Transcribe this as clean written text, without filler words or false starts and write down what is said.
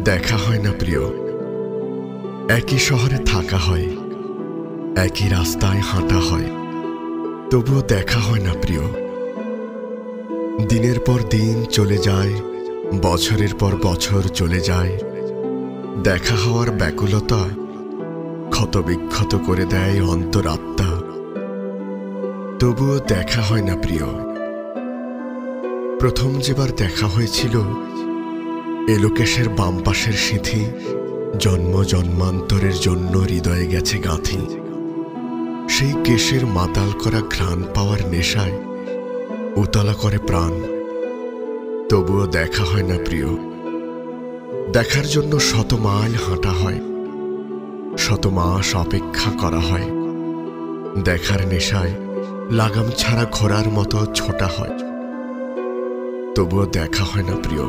দেখা হয় না প্রিয়, একই শহরে থাকা হয়, একই রাস্তায় হাঁটা হয়, তবুও দেখা হয় না প্রিয়। দিনের পর দিন চলে যায়, বছরের পর বছর চলে যায়, দেখা হওয়ার ব্যাকুলতা ক্ষতবিক্ষত করে দেয় অন্তরাত্মা, তবুও দেখা হয় না প্রিয়। প্রথম যেবার দেখা হয়েছিল, এলোকেশের বাম পাশের সিঁথি জন্ম জন্মান্তরের জন্য হৃদয়ে গেছে গাঁথি। সেই কেশের মাতাল করা ঘ্রাণ পাওয়ার নেশায় উতলা করে প্রাণ, তবুও দেখা হয় না প্রিয়। দেখার জন্য শত মাইল হাঁটা হয়, শত মাস অপেক্ষা করা হয়, দেখার নেশায় লাগাম ছাড়া ঘোড়ার মতো ছোটা হয়, তবুও দেখা হয় না প্রিয়।